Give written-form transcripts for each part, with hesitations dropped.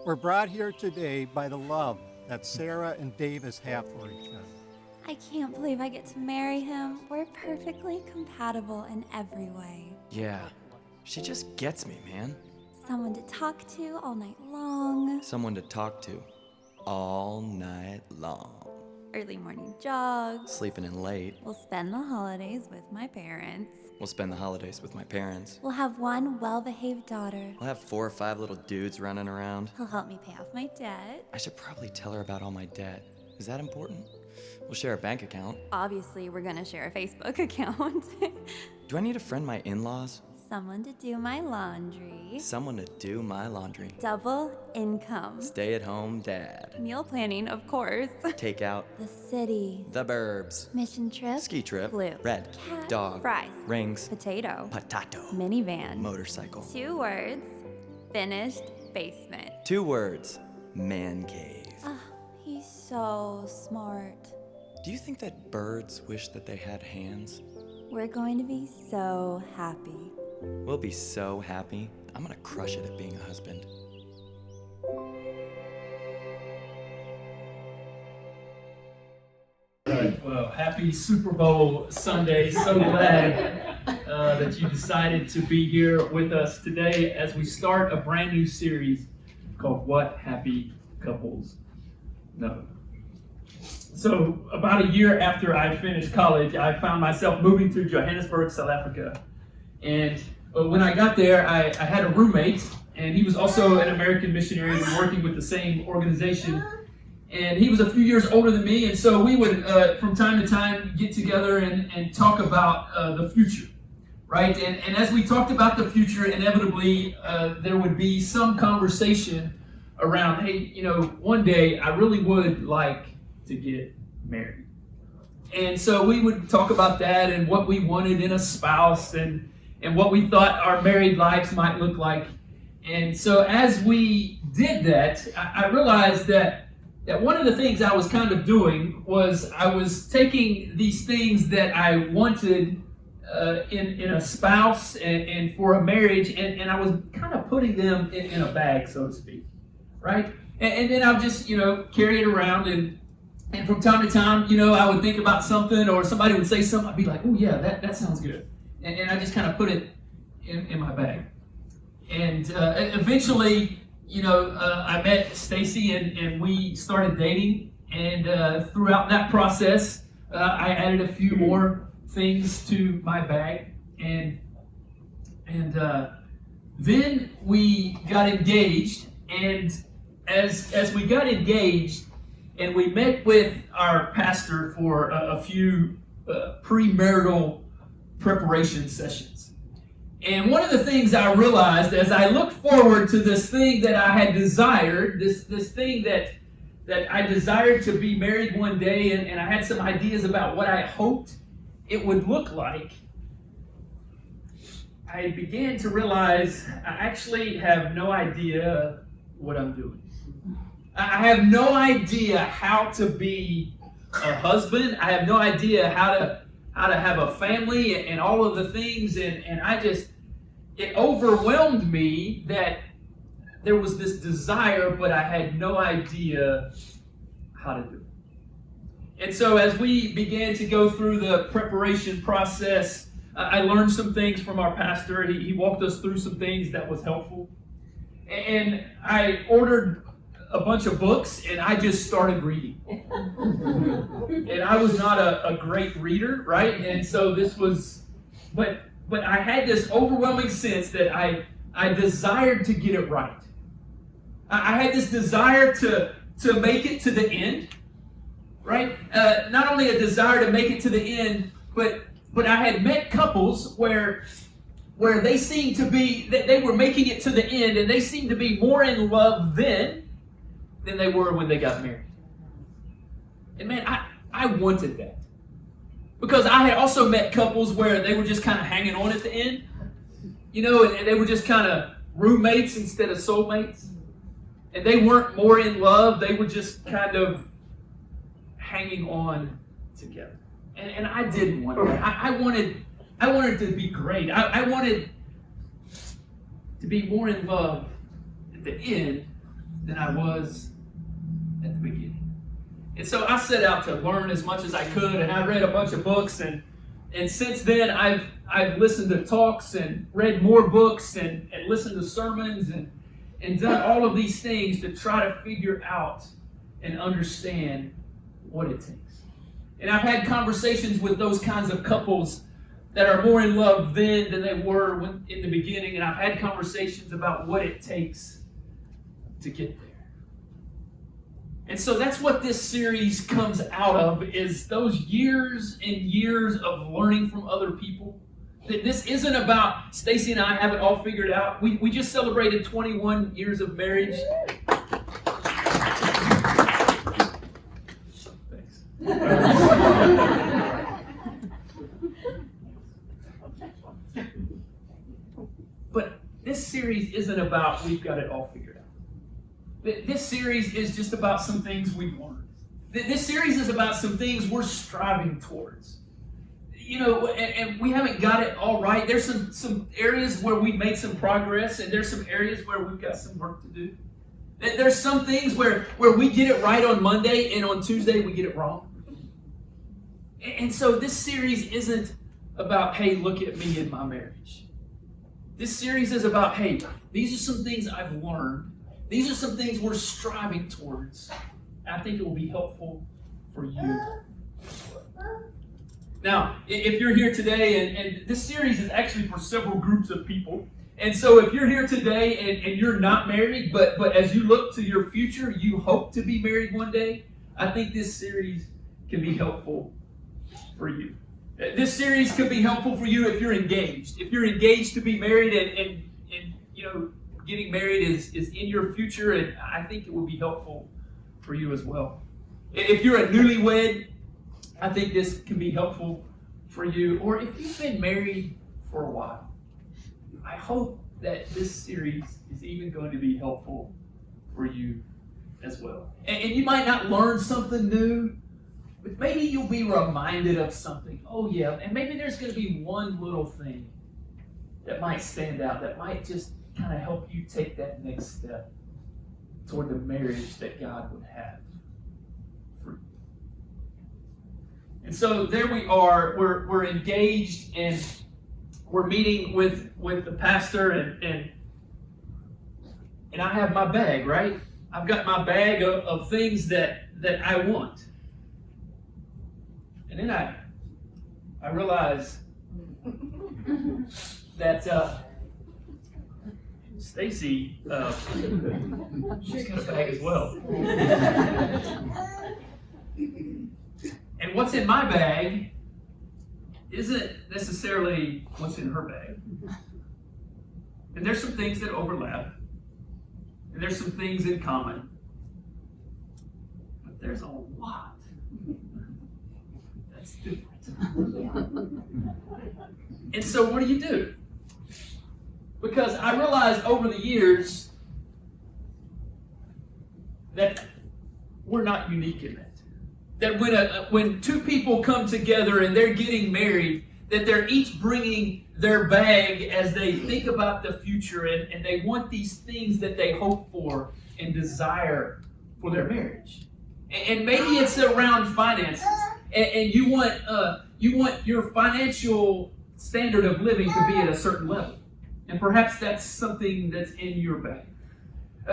We're brought here today by the love that Sarah and Davis have for each other. I can't believe I get to marry him. We're perfectly compatible in every way. Yeah, she just gets me, man. Someone to talk to all night long. Someone to talk to all night long. Early morning jogs. Sleeping in late. We'll spend the holidays with my parents. We'll spend the holidays with my parents. We'll have one well-behaved daughter. We'll have 4 or 5 little dudes running around. He'll help me pay off my debt. I should probably tell her about all my debt. Is that important? We'll share a bank account. Obviously, we're gonna share a Facebook account. Do I need to friend my in-laws? Someone to do my laundry. Someone to do my laundry. Double income. Stay-at-home dad. Meal planning, of course. Takeout. The city. The burbs. Mission trip. Ski trip. Blue. Red. Cat. Dog. Fries. Rings. Potato. Potato. Minivan. Motorcycle. 2 words. Finished basement. 2 words. Man cave. He's so smart. Do you think that birds wish that they had hands? We're going to be so happy. We'll be so happy. I'm gonna crush it at being a husband. Well, happy Super Bowl Sunday. So glad that you decided to be here with us today as we start a brand new series called What Happy Couples Know. So, about a year after I finished college, I found myself moving to Johannesburg, South Africa. And when I got there, I had a roommate, and he was also an American missionary working with the same organization. And he was a few years older than me, and so we would, from time to time, get together and talk about the future, right? And as we talked about the future, inevitably, there would be some conversation around, hey, one day I really would like to get married. And so we would talk about that and what we wanted in a spouse and what we thought our married lives might look like. And so as we did that, I realized that one of the things I was kind of doing was I was taking these things that I wanted in a spouse and for a marriage, and I was kind of putting them in a bag, so to speak, right? And then I'll just, carry it around, and from time to time, I would think about something, or somebody would say something, I'd be like, oh yeah, that sounds good. And I just kind of put it in my bag. And eventually, I met Stacy and we started dating. And throughout that process, I added a few more things to my bag. And then we got engaged. And as we got engaged, and we met with our pastor for a few premarital preparation sessions. And one of the things I realized as I looked forward to this thing that I had desired, this thing that I desired to be married one day, and I had some ideas about what I hoped it would look like, I began to realize I actually have no idea what I'm doing. I have no idea how to be a husband. I have no idea how to have a family and all of the things, and it overwhelmed me that there was this desire, but I had no idea how to do it. And so as we began to go through the preparation process, I learned some things from our pastor. He walked us through some things that was helpful. And I ordered a bunch of books, and I just started reading. And I was not a great reader, right? And so this was, but I had this overwhelming sense that I desired to get it right. I had this desire to make it to the end, right? Not only a desire to make it to the end, but I had met couples where they seemed to be, they were making it to the end, and they seemed to be more in love then than they were when they got married. And man, I wanted that. Because I had also met couples where they were just kind of hanging on at the end. And they were just kind of roommates instead of soulmates. And they weren't more in love, they were just kind of hanging on together. And I didn't want that. I wanted it to be great. I wanted to be more in love at the end than I was at the beginning. And so I set out to learn as much as I could, and I read a bunch of books, and since then I've listened to talks and read more books and listened to sermons and done all of these things to try to figure out and understand what it takes. And I've had conversations with those kinds of couples that are more in love then than they were in the beginning, and I've had conversations about what it takes to get there. And so that's what this series comes out of, is those years and years of learning from other people. This isn't about Stacy and I have it all figured out. We just celebrated 21 years of marriage. Thanks. But this series isn't about we've got it all figured out. This series is just about some things we've learned. This series is about some things we're striving towards. You know, and we haven't got it all right. There's some areas where we've made some progress, and there's some areas where we've got some work to do. There's some things where we get it right on Monday, and on Tuesday we get it wrong. And so this series isn't about, hey, look at me in my marriage. This series is about, hey, these are some things I've learned. These are some things we're striving towards. I think it will be helpful for you. Now, if you're here today, and this series is actually for several groups of people, and so if you're here today and you're not married, but as you look to your future, you hope to be married one day, I think this series can be helpful for you. This series could be helpful for you if you're engaged. If you're engaged to be married and you know, getting married is in your future, and I think it will be helpful for you as well. If you're a newlywed, I think this can be helpful for you. Or if you've been married for a while, I hope that this series is even going to be helpful for you as well. And you might not learn something new, but maybe you'll be reminded of something. Oh yeah, and maybe there's going to be one little thing that might stand out, that might just kind of help you take that next step toward the marriage that God would have for you. And so there we are, we're engaged, and we're meeting with the pastor, and I have my bag, right? I've got my bag of things that I want. And then I realize that Stacy, she's got a bag as well. And what's in my bag isn't necessarily what's in her bag. And there's some things that overlap. And there's some things in common. But there's a lot that's different. And so what do? Because I realized over the years that we're not unique in that. That when two people come together and they're getting married, that they're each bringing their bag as they think about the future, and they want these things that they hope for and desire for their marriage. And maybe it's around finances, and you want your financial standard of living to be at a certain level. And perhaps that's something that's in your bag.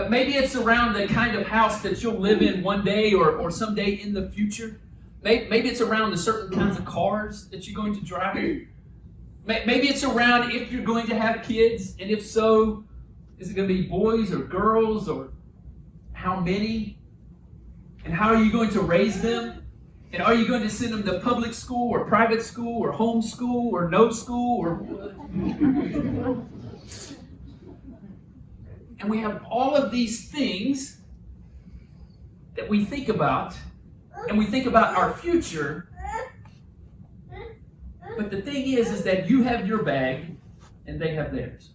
Maybe it's around the kind of house that you'll live in one day or someday in the future. Maybe it's around the certain kinds of cars that you're going to drive. Maybe it's around if you're going to have kids, and if so, is it going to be boys or girls, or how many? And how are you going to raise them? And are you going to send them to public school or private school or home school or no school or... And we have all of these things that we think about, and we think about our future. But the thing is that you have your bag and they have theirs.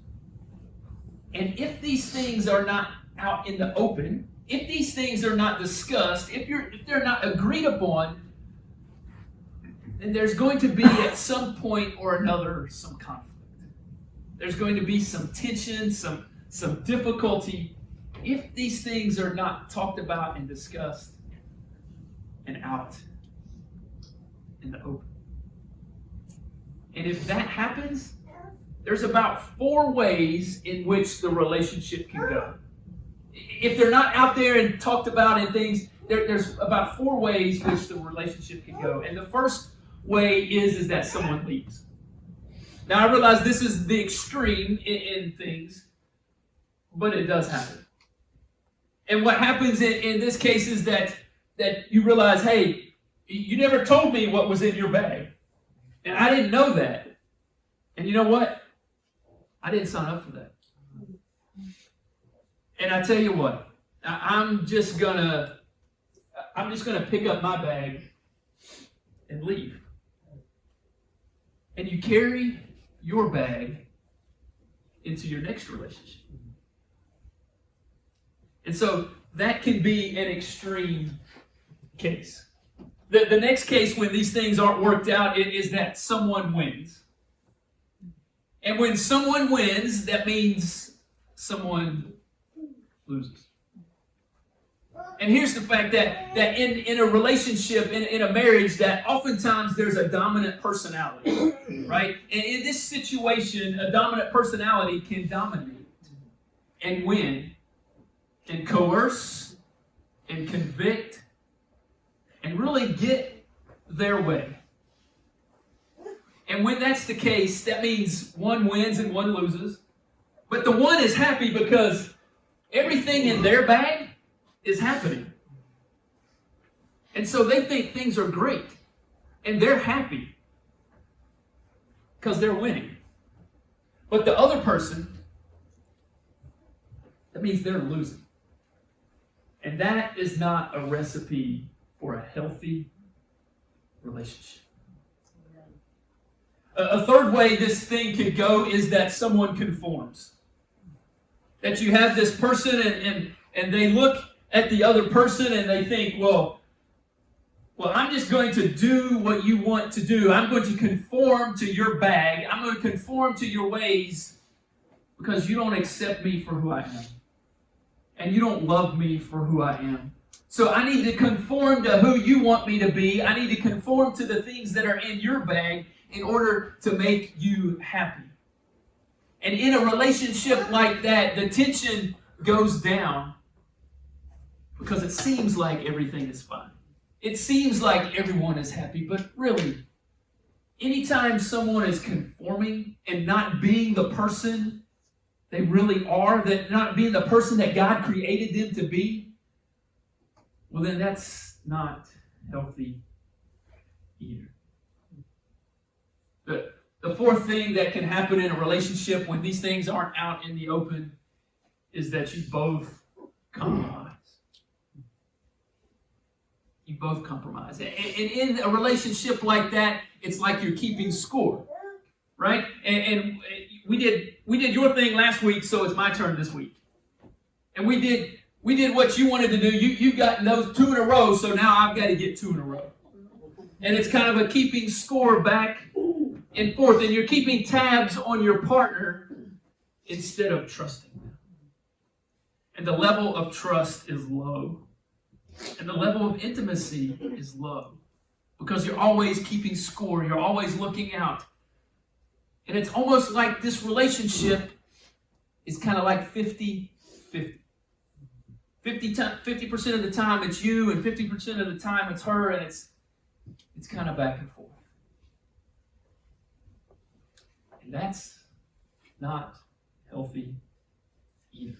And if these things are not out in the open, if these things are not discussed, if they're not agreed upon, then there's going to be at some point or another some conflict. There's going to be some tension, some difficulty if these things are not talked about and discussed and out in the open. And if that happens, there's about 4 ways in which the relationship can go. If they're not out there and talked about and things, there's about 4 ways which the relationship can go. And the first way is that someone leaves. Now I realize this is the extreme in things, but it does happen. And what happens in this case is that you realize, hey, you never told me what was in your bag. And I didn't know that. And you know what? I didn't sign up for that. And I tell you what, I'm just gonna pick up my bag and leave. And you carry your bag into your next relationship. And so that can be an extreme case. The next case when these things aren't worked out is that someone wins. And when someone wins, that means someone loses. And here's the fact that in a relationship, in a marriage, that oftentimes there's a dominant personality, right? And in this situation, a dominant personality can dominate and win and coerce and convict and really get their way. And when that's the case, that means one wins and one loses. But the one is happy because everything in their bag is happening. And so they think things are great. And they're happy because they're winning. But the other person, that means they're losing. And that is not a recipe for a healthy relationship. A third way this thing could go is that someone conforms. That you have this person and they look at the other person and they think, well, I'm just going to do what you want to do. I'm going to conform to your bag. I'm going to conform to your ways because you don't accept me for who I am. And you don't love me for who I am. So I need to conform to who you want me to be. I need to conform to the things that are in your bag in order to make you happy. And in a relationship like that, the tension goes down because it seems like everything is fine. It seems like everyone is happy, but really, anytime someone is conforming and not being the person they really are, that not being the person that God created them to be, well then that's not healthy either. The fourth thing that can happen in a relationship when these things aren't out in the open is that you both compromise. You both compromise. And in a relationship like that, it's like you're keeping score, right? And we did your thing last week, so it's my turn this week. And we did what you wanted to do. You've gotten those 2 in a row, so now I've got to get 2 in a row. And it's kind of a keeping score back and forth, and you're keeping tabs on your partner instead of trusting them. And the level of trust is low. And the level of intimacy is low. Because you're always keeping score. You're always looking out. And it's almost like this relationship is kind of like 50-50. 50% of the time it's you, and 50% of the time it's her, and it's kind of back and forth. And that's not healthy either.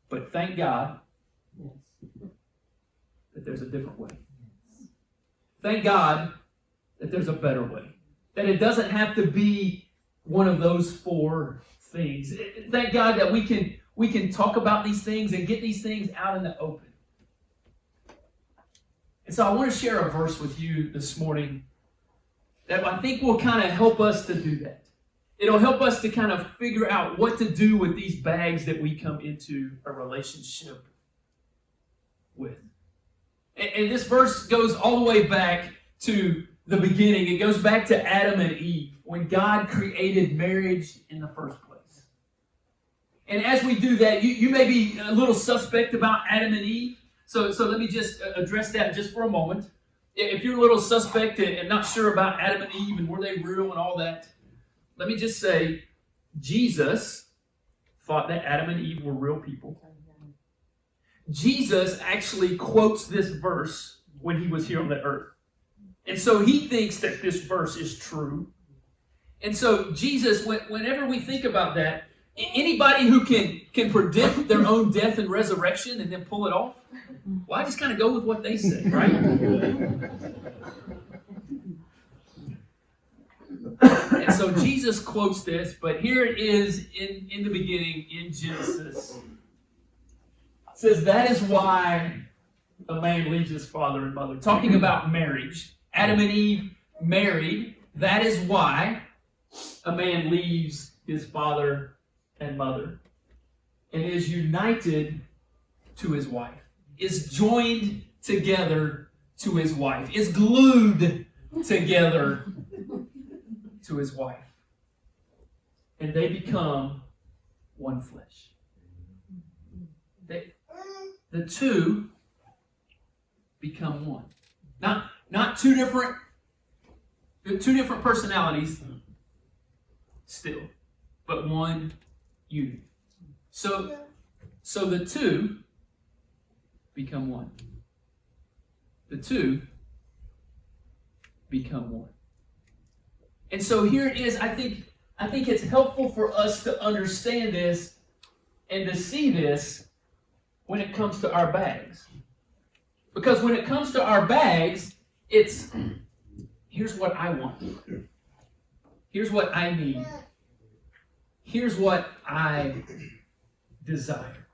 But thank God that there's a different way. Thank God that there's a better way. That it doesn't have to be one of those 4 things. Thank God that we can talk about these things and get these things out in the open. And so I want to share a verse with you this morning that I think will kind of help us to do that. It'll help us to kind of figure out what to do with these bags that we come into a relationship with. And this verse goes all the way back to the beginning. It goes back to Adam and Eve when God created marriage in the first place. And as we do that, you may be a little suspect about Adam and Eve. So let me just address that just for a moment. If you're a little suspect and not sure about Adam and Eve and were they real and all that, let me just say, Jesus thought that Adam and Eve were real people. Jesus actually quotes this verse when he was here on the earth. And so he thinks that this verse is true. And so Jesus, whenever we think about that, anybody who can predict their own death and resurrection and then pull it off, well, I just kind of go with what they say, right? And so Jesus quotes this, but here it is in the beginning in Genesis. It says, that is why a man leaves his father and mother. Talking about marriage. Adam and Eve married. That is why a man leaves his father and mother and is united to his wife, is joined together to his wife, is glued together to his wife. And they become one flesh. The two become one. Not two different personalities still, but one unit. So the two become one. The two become one. And so here it is. I think it's helpful for us to understand this and to see this when it comes to our bags. Because when it comes to our bags, it's here's what I want. Here's what I need. Here's what I desire.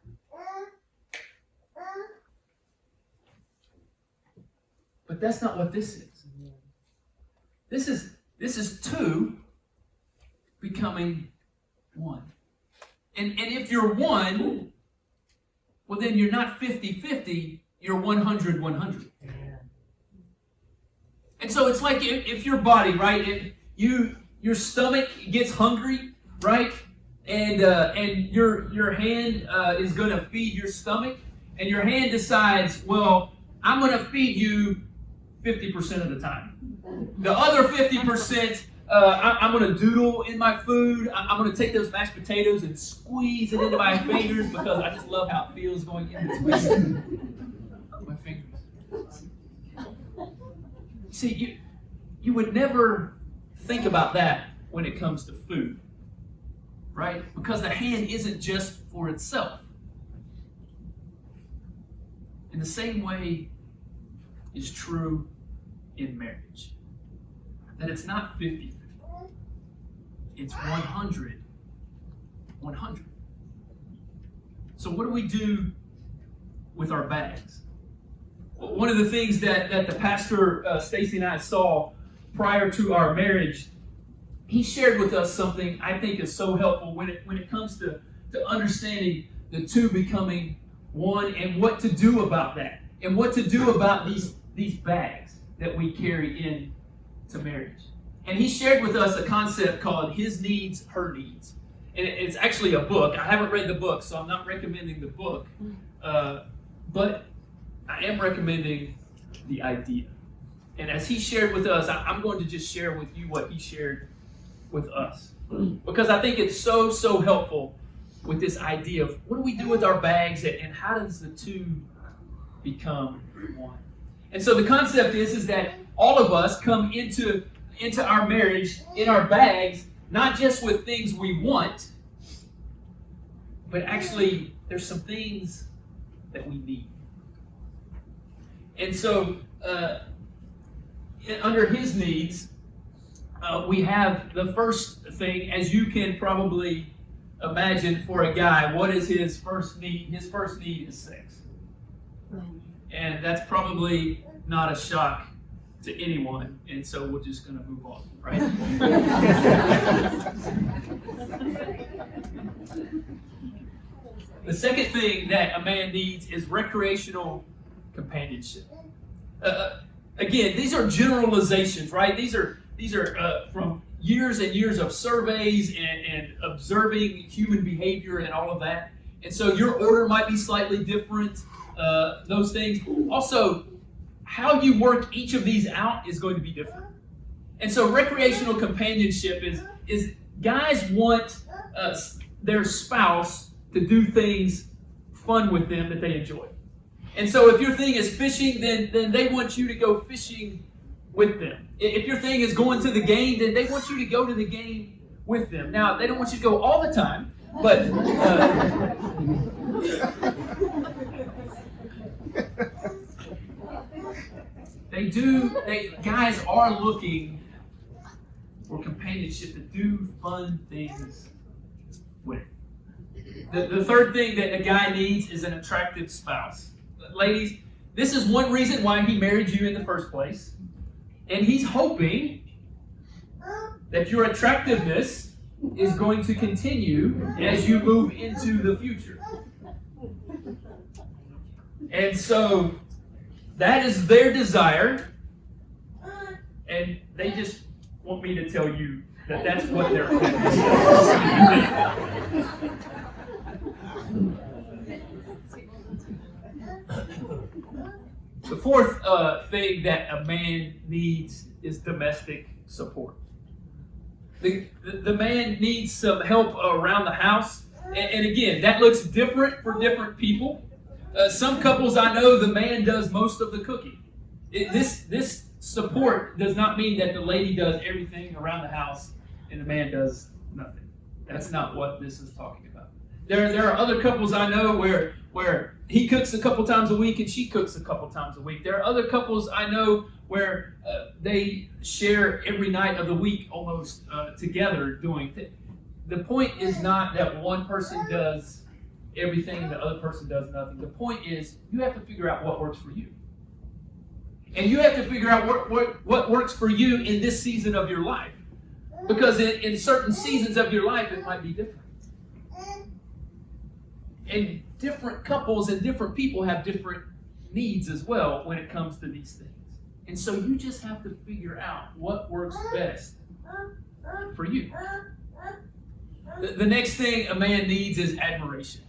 But that's not what this is. This is two becoming one. And if you're one, well then you're not 50-50, you're 100-100. And so it's like if your body, right, your stomach gets hungry, right? And your hand is going to feed your stomach, and your hand decides, well, I'm going to feed you 50% of the time. The other 50%, I'm going to doodle in my food. I'm going to take those mashed potatoes and squeeze it into my fingers because I just love how it feels going in between my fingers. See, you would never think about that when it comes to food, right? Because the hand isn't just for itself. In the same way is true in marriage. That it's not 50-50. It's 100-100. So what do we do with our bags? Well, one of the things that the pastor, Stacy and I saw prior to our marriage, he shared with us something I think is so helpful when it comes to understanding the two becoming one and what to do about that. And what to do about these bags that we carry in to marriage. And he shared with us a concept called His Needs, Her Needs. And it's actually a book. I haven't read the book, so I'm not recommending the book. But I am recommending the idea. And as he shared with us, I'm going to just share with you what he shared with us. Because I think it's so helpful with this idea of what do we do with our bags and how does the two become one? And so the concept is that all of us come into our marriage in our bags, not just with things we want, but actually there's some things that we need. And so under his needs, we have the first thing, as you can probably imagine for a guy, what is his first need? His first need is sex. And that's probably not a shock to anyone, and so we're just going to move on, right? The second thing that a man needs is recreational companionship. Again, these are generalizations, right? These are from years and years of surveys and observing human behavior and all of that. And so your order might be slightly different, those things. Also, how you work each of these out is going to be different. And so recreational companionship is guys want their spouse to do things fun with them that they enjoy. And so if your thing is fishing, then they want you to go fishing with them. If your thing is going to the game, then they want you to go to the game with them. Now, they don't want you to go all the time, but guys are looking for companionship to do fun things with. The third thing that a guy needs is an attractive spouse. Ladies, this is one reason why he married you in the first place. And he's hoping that your attractiveness is going to continue as you move into the future. And so that is their desire. And they just want me to tell you that that's what they're hoping. The fourth thing that a man needs is domestic support. The man needs some help around the house. And again, that looks different for different people. Some couples I know, the man does most of the cooking. This support does not mean that the lady does everything around the house and the man does nothing. That's not what this is talking about. There are other couples I know where he cooks a couple times a week and she cooks a couple times a week. There are other couples I know where they share every night of the week almost together doing things. The point is not that one person does everything and the other person does nothing. The point is you have to figure out what works for you. And you have to figure out what works for you in this season of your life. Because in certain seasons of your life, it might be different. And different couples and different people have different needs as well when it comes to these things. And so you just have to figure out what works best for you. The next thing a man needs is admiration.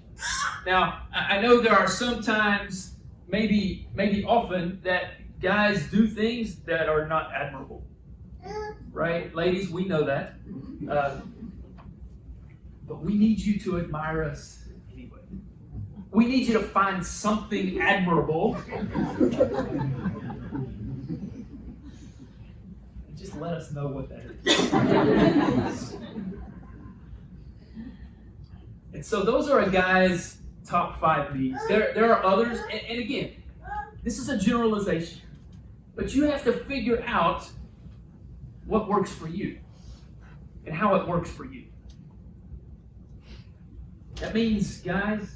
Now, I know there are sometimes, maybe often, that guys do things that are not admirable. Right? Ladies, we know that. But we need you to admire us. We need you to find something admirable. Just let us know what that is. And so those are a guy's top 5 needs. There are others, and again, this is a generalization. But you have to figure out what works for you and how it works for you. That means, guys,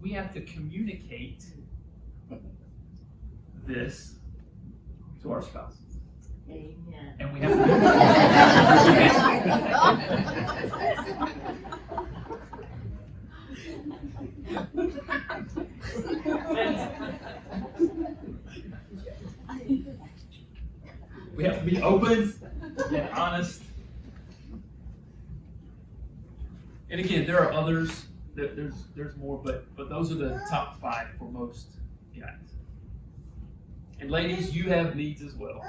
we have to communicate this to our spouses. Amen. And we have to be open and honest. And again, there are others. There's more, but those are the top 5 for most guys. And ladies, you have needs as well.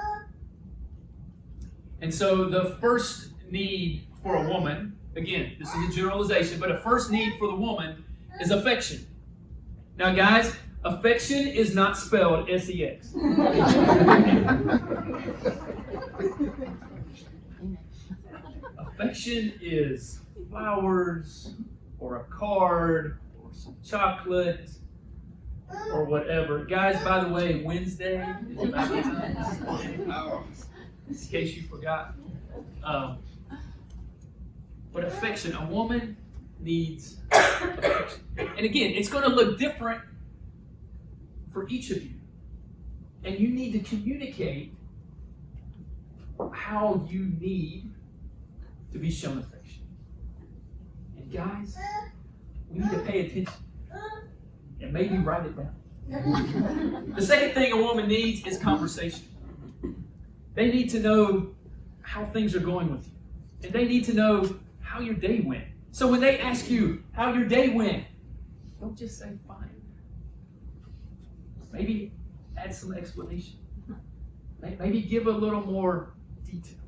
And so the first need for a woman, again, this is a generalization, but a first need for the woman is affection. Now, guys, affection is not spelled S-E-X. Affection is flowers, or a card, or some chocolate, or whatever. Guys, by the way, Wednesday is Valentine's Day, in case you forgot. But affection, a woman needs affection. And again, it's going to look different for each of you. And you need to communicate how you need to be shown affection. And guys, we need to pay attention and maybe write it down. The second thing a woman needs is conversation. They need to know how things are going with you. And they need to know how your day went. So when they ask you how your day went, don't just say fine. Maybe add some explanation. Maybe give a little more detail.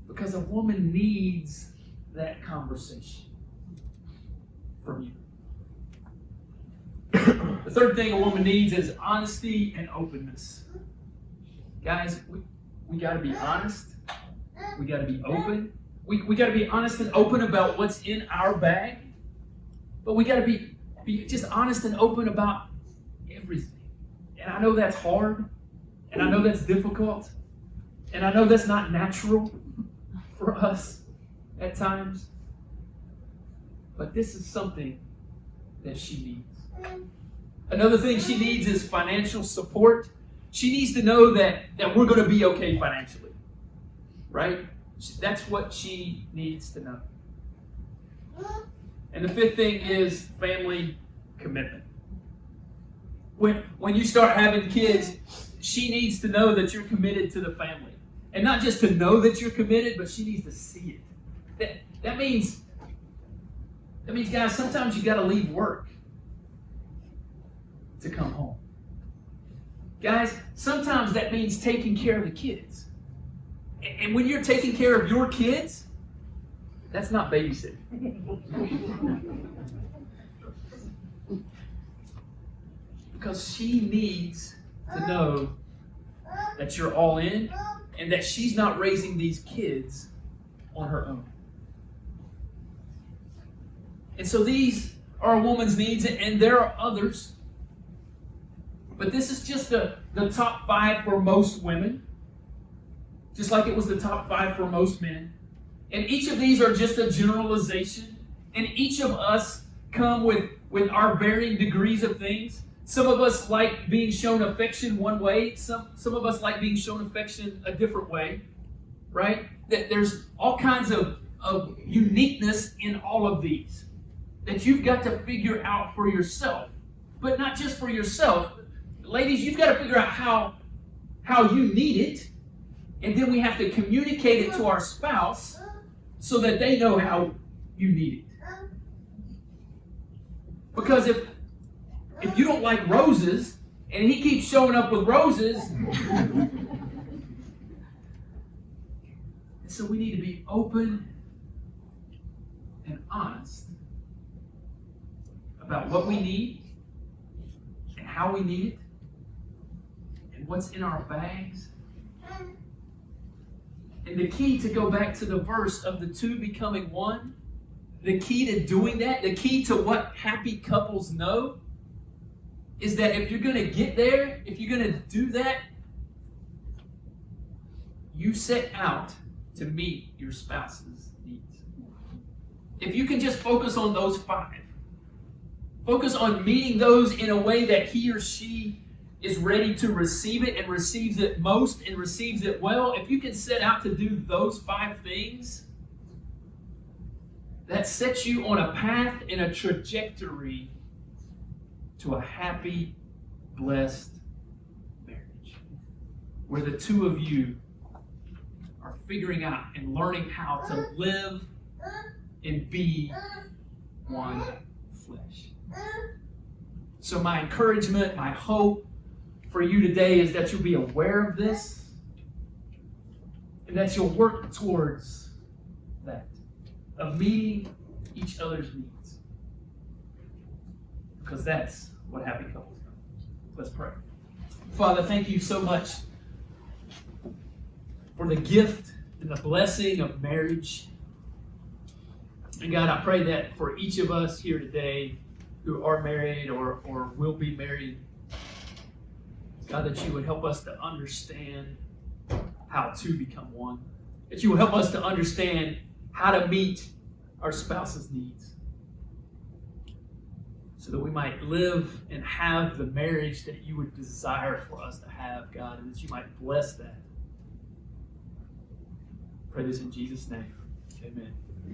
Because a woman needs that conversation from you. The third thing a woman needs is honesty and openness. Guys, we got to be honest. We got to be open. We got to be honest and open about what's in our bag. But we got to be just honest and open about everything. And I know that's hard. And I know that's difficult. And I know that's not natural for us at times. But this is something that she needs. Another thing she needs is financial support. She needs to know that we're going to be okay financially. Right? That's what she needs to know. And the fifth thing is family commitment. When you start having kids, she needs to know that you're committed to the family. And not just to know that you're committed, but she needs to see it. That means, guys, sometimes you got to leave work to come home. Guys, sometimes that means taking care of the kids. And when you're taking care of your kids, that's not babysitting. Because she needs to know that you're all in and that she's not raising these kids on her own. And so these are a woman's needs, and there are others. But this is just the top 5 for most women. Just like it was the top 5 for most men. And each of these are just a generalization. And each of us come with our varying degrees of things. Some of us like being shown affection one way. Some of us like being shown affection a different way. Right? That there's all kinds of uniqueness in all of these that you've got to figure out for yourself. But not just for yourself. Ladies, you've got to figure out how you need it. And then we have to communicate it to our spouse so that they know how you need it. Because if you don't like roses and he keeps showing up with roses, so we need to be open and honest about what we need and how we need it and what's in our bags. And the key to go back to the verse of the two becoming one, the key to doing that, the key to what happy couples know, is that if you're going to get there, if you're going to do that, you set out to meet your spouse's needs. If you can just focus on those 5, focus on meeting those in a way that he or she is ready to receive it and receives it most and receives it well, if you can set out to do those 5 things, that sets you on a path and a trajectory to a happy, blessed marriage, where the two of you are figuring out and learning how to live and be one flesh. So my encouragement, my hope for you today is that you'll be aware of this and that you'll work towards that, of meeting each other's needs. Because that's what happy couples do. Let's pray. Father, thank you so much for the gift and the blessing of marriage. And God, I pray that for each of us here today who are married or will be married, God, that you would help us to understand how to become one. That you would help us to understand how to meet our spouse's needs. So that we might live and have the marriage that you would desire for us to have, God, and that you might bless that. Pray this in Jesus' name. Amen.